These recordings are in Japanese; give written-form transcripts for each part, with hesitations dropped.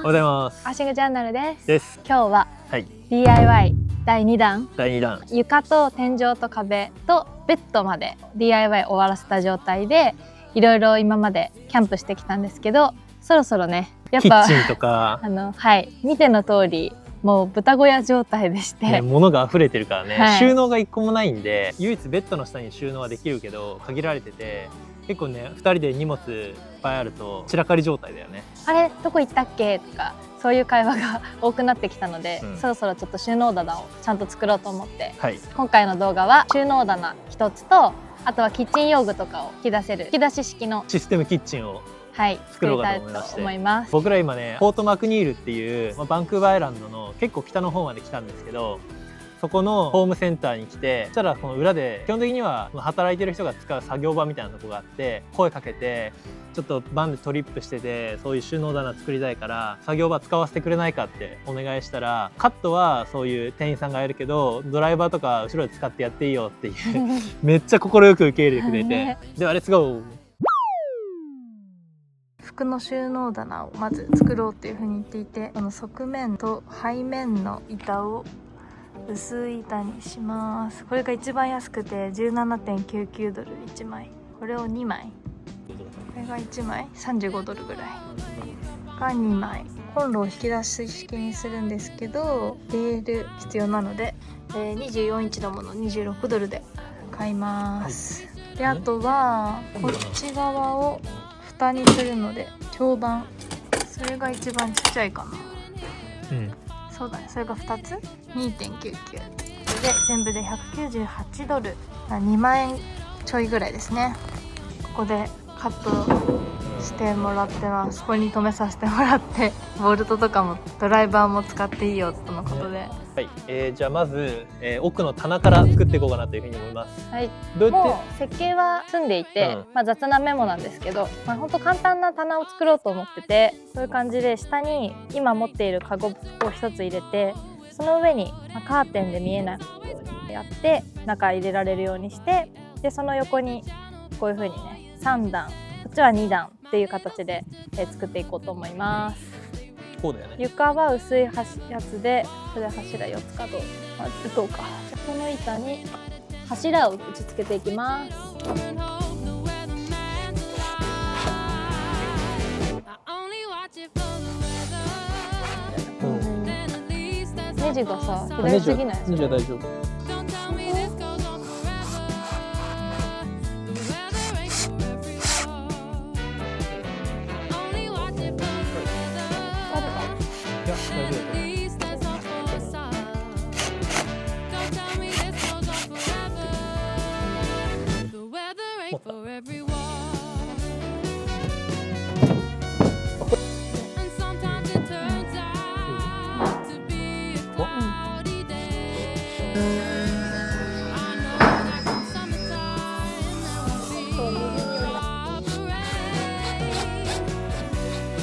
ございます。アーシングジャーナルです。です。今日は、はい、DIY 第2弾。床と天井と壁とベッドまで DIY 終わらせた状態で、いろいろ今までキャンプしてきたんですけど、そろそろね、やっぱキッチンとかはい、見ての通りもう豚小屋状態でして、物が溢れてるからね、はい、収納が1個もないんで、唯一ベッドの下に収納はできるけど限られてて、結構ね2人で荷物いっぱいあると散らかり状態だよね。あれどこ行ったっけとか、そういう会話が多くなってきたので、そろそろちょっと収納棚をちゃんと作ろうと思って、はい、今回の動画は収納棚1つと、あとはキッチン用具とかを引き出せる引き出し式のシステムキッチンを作ろうかと思います。僕ら今ね、ポートマクニールっていう、バンクーバーアイランドの結構北の方まで来たんですけど、そこのホームセンターに来て、そしたらこの裏で基本的には働いてる人が使う作業場みたいなとこがあって、声かけてちょっとバンでトリップしてて、そういう収納棚作りたいから作業場使わせてくれないかってお願いしたら、カットはそういう店員さんがやるけどドライバーとか後ろで使ってやっていいよっていうめっちゃ快く受け入れてくれてではレッツゴー。服の収納棚をまず作ろうっていう風に言っていて、この側面と背面の板を薄い板にします。これが一番安くて 17.99 ドル1枚。これを2枚、これが1枚35ドルぐらいが2枚。コンロを引き出し式にするんですけど、レール必要なので、24インチのもの26ドルで買います。で、あとはこっち側を蓋にするので長板、それが一番ちっちゃいかな。そうだね、それが2つ 2.99 で全部で198ドル、2万円ちょいぐらいですね。ここでカットしてもらってます。ここに留めさせてもらって、ボルトとかもドライバーも使っていいよとのことで、はい、じゃあまず、奥の棚から作っていこうかなというふうに思います。はい、どうやってもう設計は済んでいて、雑なメモなんですけど、本当簡単な棚を作ろうと思ってて、そういう感じで下に今持っているカゴを1つ入れて、その上にカーテンで見えないようにやって中入れられるようにして、でその横にこういう風にね3段、こっちは2段っていう形で作っていこうと思います。こうだよね。床は薄いやつで、それで柱4つ角打とうか。この板に柱を打ち付けていきます。ネジがさ、左すぎない？ネジは大丈夫。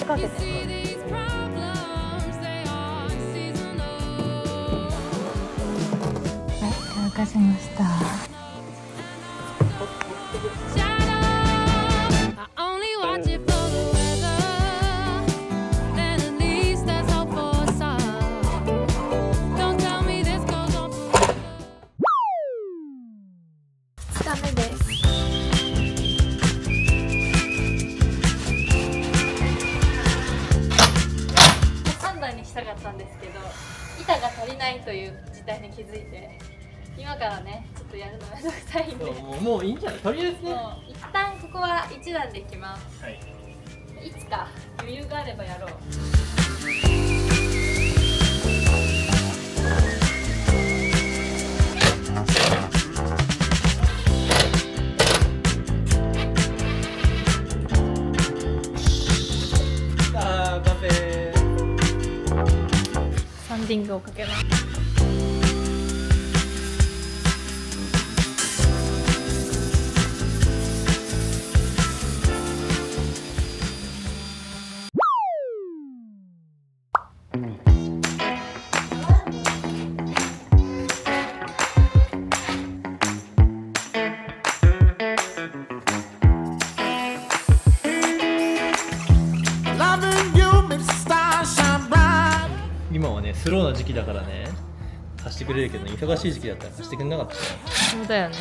かけて。はい、乾かしました。2日目です。したかったんですけど、板が足りないという事態に気づいて、今からねちょっとやるのめんどくさいんで、もういいんじゃない。とりあえずね、一旦ここは1段でいきます。はい、いつか余裕があればやろう。サンディングをかけます。Loving you makes the stars shine スローな時期だからね貸してくれるけど、ね、忙しい時期だったら貸してくれなかったね。そうだよね。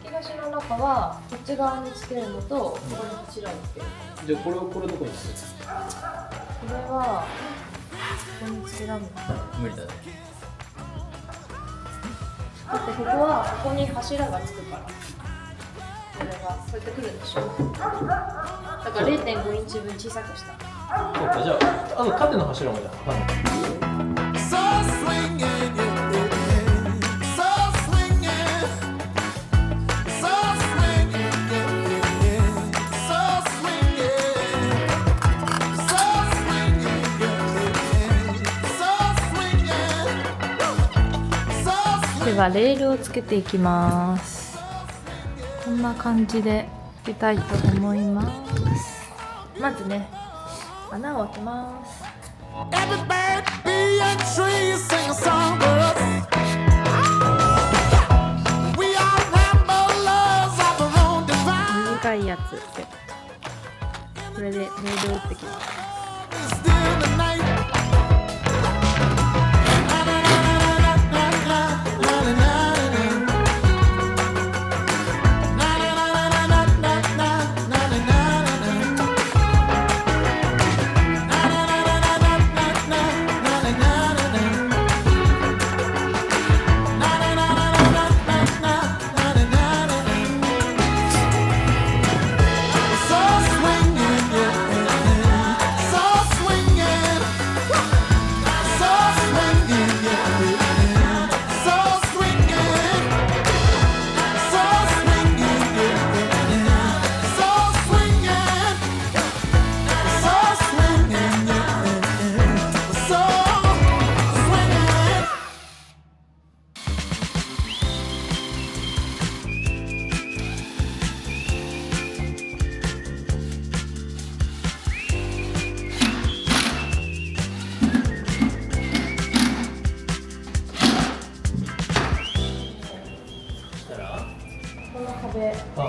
東の中はこっち側につけるのとここに柱をつける。じゃあこれどこにつける？これはここにつけられる。無理だね。だってここはここに柱がつくから。これがこうやってくるんでしょ。だから 0.5 インチ分小さくした。そうか、じゃああと縦の柱もじゃあ。ではレールをつけていきます。こんな感じでつけたいと思います。まずね、穴を開けます。短いやつでこれでレールを打ってきます。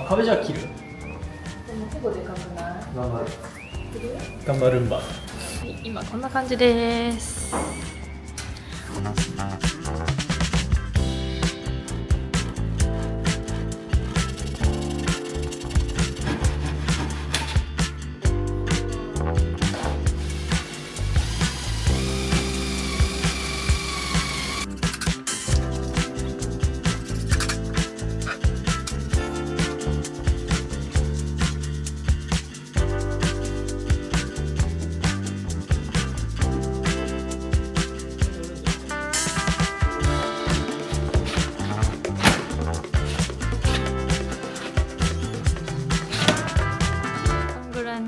壁じゃあ切る。でも結構でかくない？頑張るんば。はい、今こんな感じです。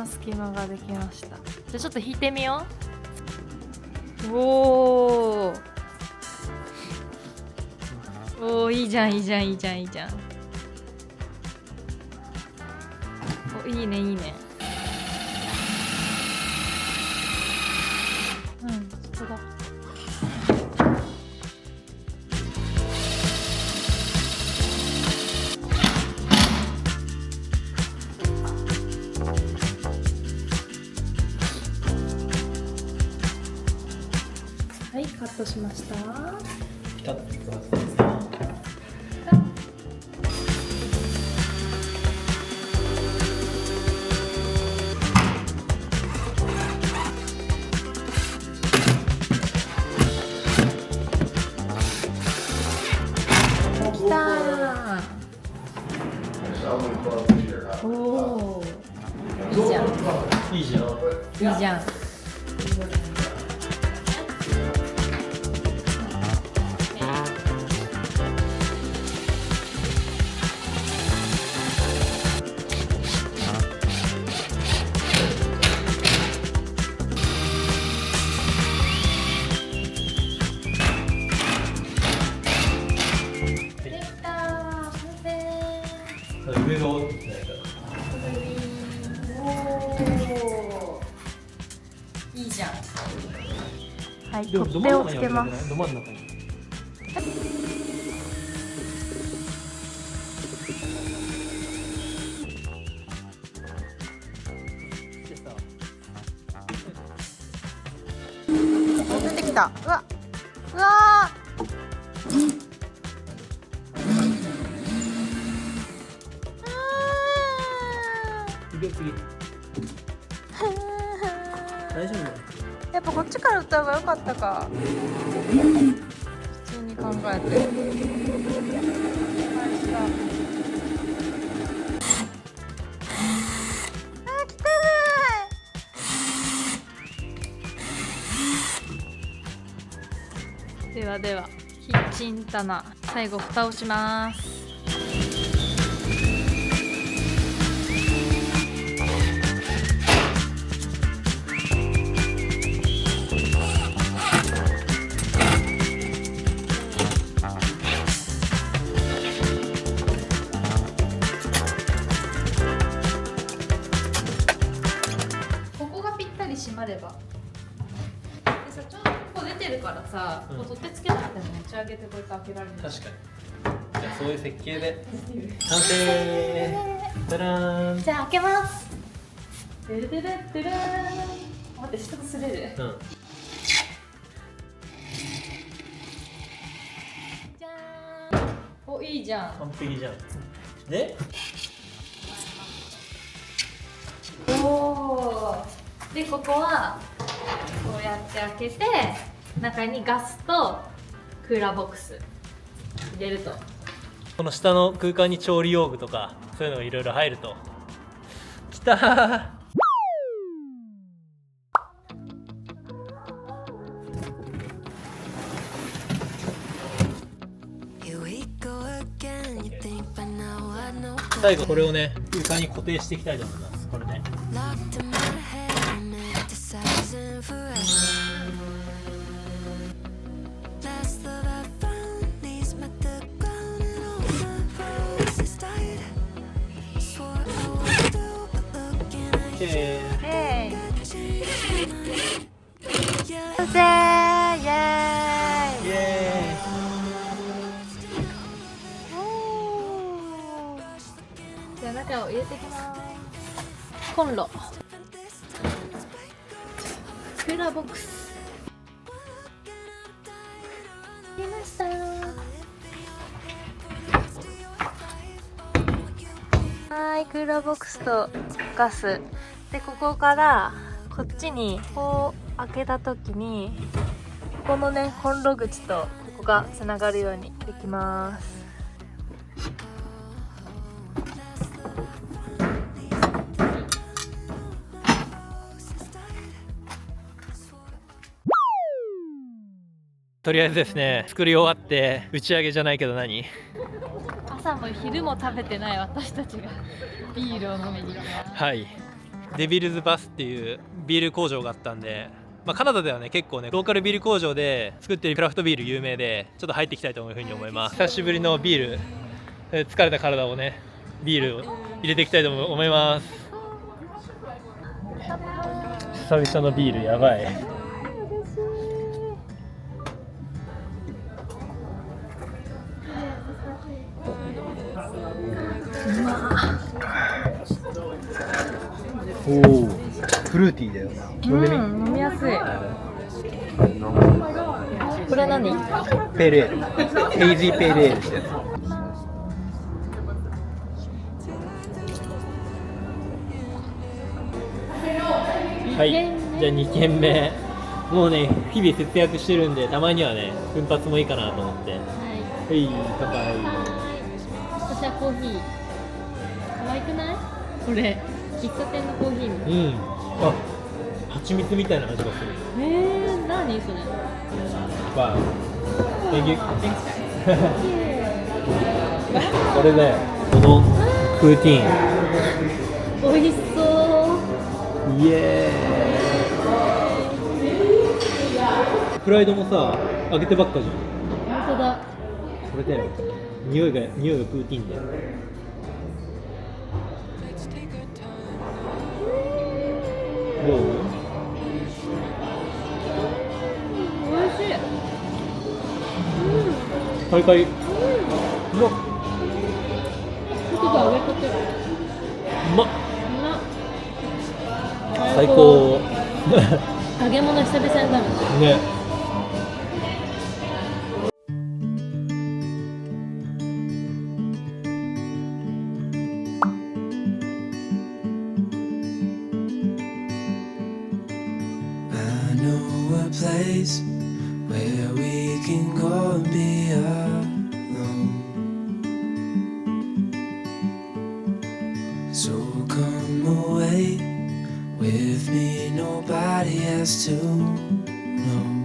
隙間ができました。じゃあちょっと引いてみよう。おお、いいじゃんいいじゃんいいじゃんいいじゃん。お、いいねいいね。うん、本当だ。はい、カットしました。ピタッといくはずですね。きたー。おお、いいじゃん。いいじゃん。いいじゃん。上がいいじゃん。はい、でも取っ手をつけます。ど真ん中に。きた。うわうわ次次。大丈夫。やっぱこっちから歌えばよかったか。普通に考えて。ではではキッチン棚、最後蓋をします。ここがぴったり閉まれば。でさ、ちょうどここ出てるからさ、こう取っ手つけなくても持ち上げてこうやって開けられる。確かに。じゃあそういう設計で完成。たらーん。じゃあ開けます。てるてるてるーん。待って、下すれる。うん。じゃーん。お、いいじゃん。完璧じゃん。で、おお。で、ここはこうやって開けて、中にガスとクーラーボックス入れると。この下の空間に調理用具とかそういうのがいろいろ入ると。きたー。最後これをね、床に固定していきたいと思います。これで。完成、イエーイ。イエじゃあ中を入れていきます。コンロ、クーラーボックス入れました。はい、クーラーボックスとガスで、ここからこっちにこう開けた時に、ここのね、コンロ口とここがつながるようにできます。とりあえずですね、作り終わって打ち上げじゃないけど何？朝も昼も食べてない私たちがビールを飲みに行きます。はい、デビルズバスっていうビール工場があったんで、カナダではね結構ねローカルビール工場で作ってるクラフトビール有名で、ちょっと入っていきたいというふうに思います。久しぶりのビール、疲れた体をねビールを入れていきたいと思います。久々のビールやばい。おお、フルーティーだよな。飲みやすい。これ何？ペールエール、ヘイジーペールエールしてやつ。はい、じゃあ2軒目。もうね日々節約してるんで、たまにはね奮発もいいかなと思って。はい、乾杯。私はコーヒー。可愛くない？これ喫茶店のコーヒー。うん。あ、蜂蜜みたいな味がする。何それ？わあ。これだよ。このプーティーン。美味しそう。イエーイ。フライドもさ、揚げてばっかじゃん。本当だ。これだよ。匂いがプーティーンだよ。どう？美味しい。カリカリ。うまっ。外が揚げたて。うまっ。最高。揚げ物久々に食べた。ね。know a place where we can go and be alone. So come away with me, nobody has to know.